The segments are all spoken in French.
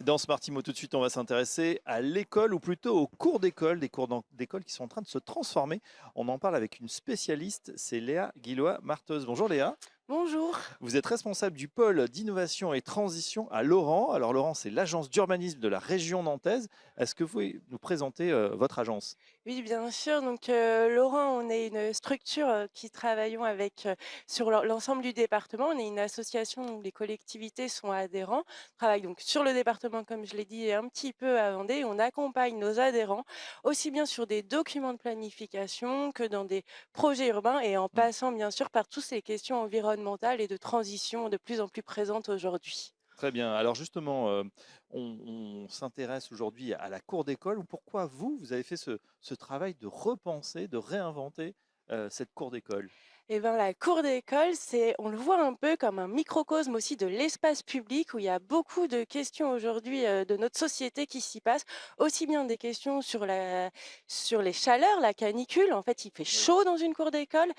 Dans Smartimo, tout de suite, on va s'intéresser à l'école, ou plutôt aux cours d'école, des cours d'école qui sont en train de se transformer. On en parle avec une spécialiste, c'est Léa Guillois-Marteuse. Bonjour Léa. Bonjour. Vous êtes responsable du pôle d'innovation et transition à Laurent. Alors Laurent, c'est l'agence d'urbanisme de la région nantaise. Est-ce que vous pouvez nous présenter votre agence? Oui, bien sûr. Donc, Laurent, on est une structure qui travaillons avec sur l'ensemble du département. On est une association où les collectivités sont adhérents. On travaille donc sur le département, comme je l'ai dit, et un petit peu à Vendée. On accompagne nos adhérents aussi bien sur des documents de planification que dans des projets urbains et en Hmm. passant bien sûr par toutes ces questions environnementales et de transition de plus en plus présentes aujourd'hui. Très bien. Alors justement, on s'intéresse aujourd'hui à la cour d'école. Pourquoi vous avez fait ce travail de repenser, de réinventer cette cour d'école? Eh ben, la cour d'école, on le voit un peu comme un microcosme aussi de l'espace public où il y a beaucoup de questions aujourd'hui de notre société qui s'y passent, aussi bien des questions sur les chaleurs, la canicule. En fait, il fait Oui. chaud dans une cour d'école,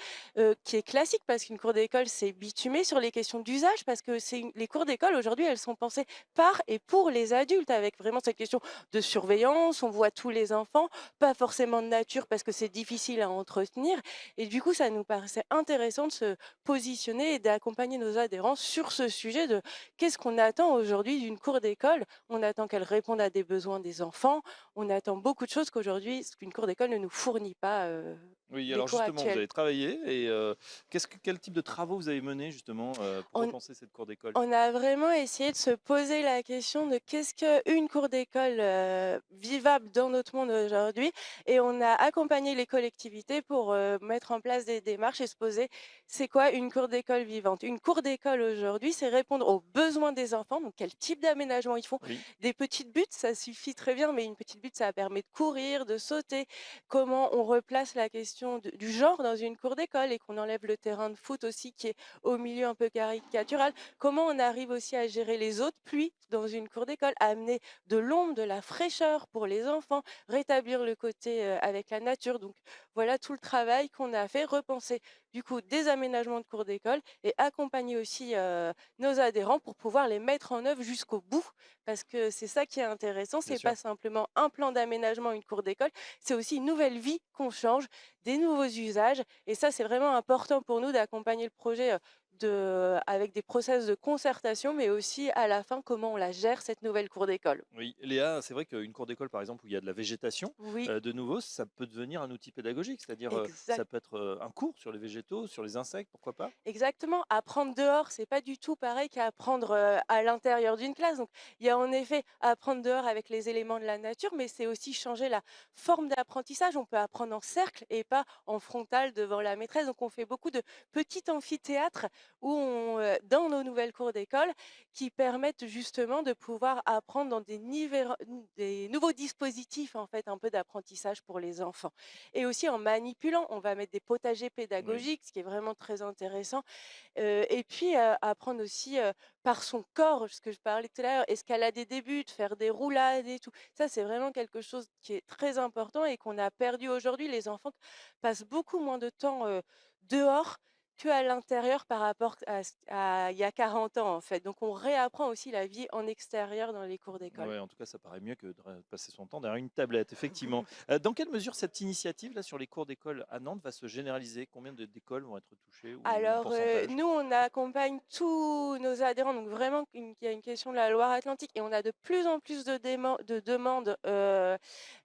qui est classique parce qu'une cour d'école, c'est bitumé sur les questions d'usage parce que les cours d'école aujourd'hui, elles sont pensées par et pour les adultes avec vraiment cette question de surveillance. On voit tous les enfants, pas forcément de nature parce que c'est difficile à entretenir et du coup, ça nous paraissait intéressant de se positionner et d'accompagner nos adhérents sur ce sujet de qu'est-ce qu'on attend aujourd'hui d'une cour d'école. On attend qu'elle réponde à des besoins des enfants. On attend beaucoup de choses qu'aujourd'hui, ce qu'une cour d'école ne nous fournit pas, Oui, les alors cours justement, vous actuels. avez travaillé et quel type de travaux vous avez mené justement pour On, repenser cette cour d'école? On a vraiment essayé de se poser la question de qu'est-ce qu'une cour d'école, vivable dans notre monde aujourd'hui et on a accompagné les collectivités pour, mettre en place des démarches et se poser: «C'est quoi une cour d'école vivante?» Une cour d'école aujourd'hui, c'est répondre aux besoins des enfants, donc quel type d'aménagement ils font. Oui, Des petites buttes, ça suffit très bien, mais une petite butte, ça permet de courir, de sauter. Comment on replace la question de du genre dans une cour d'école et qu'on enlève le terrain de foot aussi qui est au milieu un peu caricatural. Comment on arrive aussi à gérer les eaux de pluie dans une cour d'école, à amener de l'ombre, de la fraîcheur pour les enfants, rétablir le côté avec la nature. Donc voilà tout le travail qu'on a fait, repenser du coup des aménagements de cours d'école et accompagner aussi nos adhérents pour pouvoir les mettre en œuvre jusqu'au bout. Parce que c'est ça qui est intéressant, bien c'est sûr. pas simplement un plan d'aménagement, une cour d'école, c'est aussi une nouvelle vie qu'on change, des nouveaux usages. Et ça, c'est vraiment important pour nous d'accompagner le projet avec des process de concertation, mais aussi à la fin, comment on la gère, cette nouvelle cour d'école. Oui, Léa, c'est vrai qu'une cour d'école, par exemple, où il y a de la végétation, Oui, de nouveau, ça peut devenir un outil pédagogique, c'est-à-dire exact. ça peut être un cours sur les végétaux, sur les insectes, pourquoi pas? Exactement, apprendre dehors, c'est pas du tout pareil qu'apprendre, à l'intérieur d'une classe. Donc, il y a en effet apprendre dehors avec les éléments de la nature, mais c'est aussi changer la forme d'apprentissage. On peut apprendre en cercle et pas en frontal devant la maîtresse. Donc, on fait beaucoup de petits amphithéâtres dans nos nouvelles cours d'école qui permettent justement de pouvoir apprendre dans des nouveaux dispositifs, en fait, un peu d'apprentissage pour les enfants. Et aussi en manipulant, on va mettre des potagers Oui. pédagogiques, ce qui est vraiment très intéressant. Et puis, apprendre aussi, par son corps, ce que je parlais tout à l'heure, escalader des buttes, faire des roulades et tout. Ça, c'est vraiment quelque chose qui est très important et qu'on a perdu aujourd'hui. Les enfants passent beaucoup moins de temps, dehors qu'à l'intérieur par rapport à il y a 40 ans, en fait. Donc on réapprend aussi la vie en extérieur dans les cours d'école. Ouais, en tout cas, ça paraît mieux que de passer son temps derrière une tablette, effectivement. Dans quelle mesure cette initiative là sur les cours d'école à Nantes va se généraliser? Combien d'écoles vont être touchées ou le Alors, pourcentage? nous, on accompagne tous nos adhérents, donc vraiment il y a une question de la Loire-Atlantique et on a de plus en plus de demandes,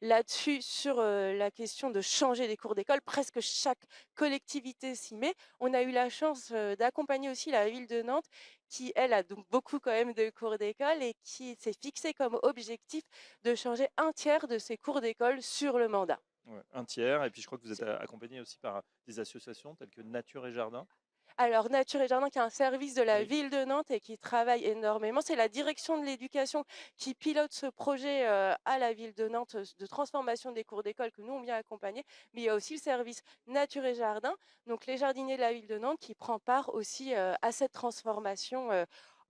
là-dessus sur, la question de changer les cours d'école. Presque chaque collectivité s'y met. On a eu la chance, d'accompagner aussi la ville de Nantes qui, elle, a donc beaucoup quand même de cours d'école et qui s'est fixé comme objectif de changer un tiers de ses cours d'école sur le mandat. Ouais, un tiers, et puis je crois que vous êtes accompagné aussi par des associations telles que Nature et Jardin. Alors, Nature et Jardin, qui est un service de la Oui. ville de Nantes et qui travaille énormément. C'est la direction de l'éducation qui pilote ce projet à la ville de Nantes de transformation des cours d'école que nous, on vient accompagner. Mais il y a aussi le service Nature et Jardin, donc les jardiniers de la ville de Nantes, qui prend part aussi à cette transformation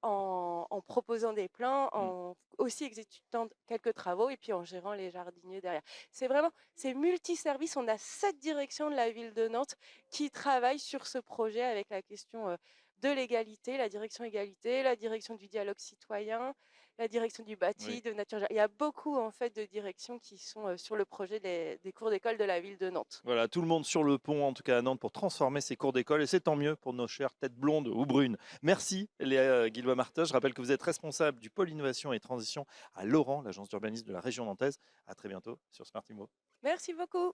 en proposant des plans, Mm. en aussi exécutant quelques travaux et puis en gérant les jardiniers derrière. C'est multiservice. On a 7 directions de la ville de Nantes qui travaillent sur ce projet avec la question de l'égalité, la direction égalité, la direction du dialogue citoyen, la direction du Oui. bâti, de nature. Il y a beaucoup en fait de directions qui sont sur le projet des cours d'école de la ville de Nantes. Voilà, tout le monde sur le pont, en tout cas à Nantes, pour transformer ces cours d'école. Et c'est tant mieux pour nos chères têtes blondes ou brunes. Merci Léa Guillois-Martin. Je rappelle que vous êtes responsable du pôle innovation et transition à Laurent, l'agence d'urbanisme de la région nantaise. À très bientôt sur Smart Immo. Merci beaucoup.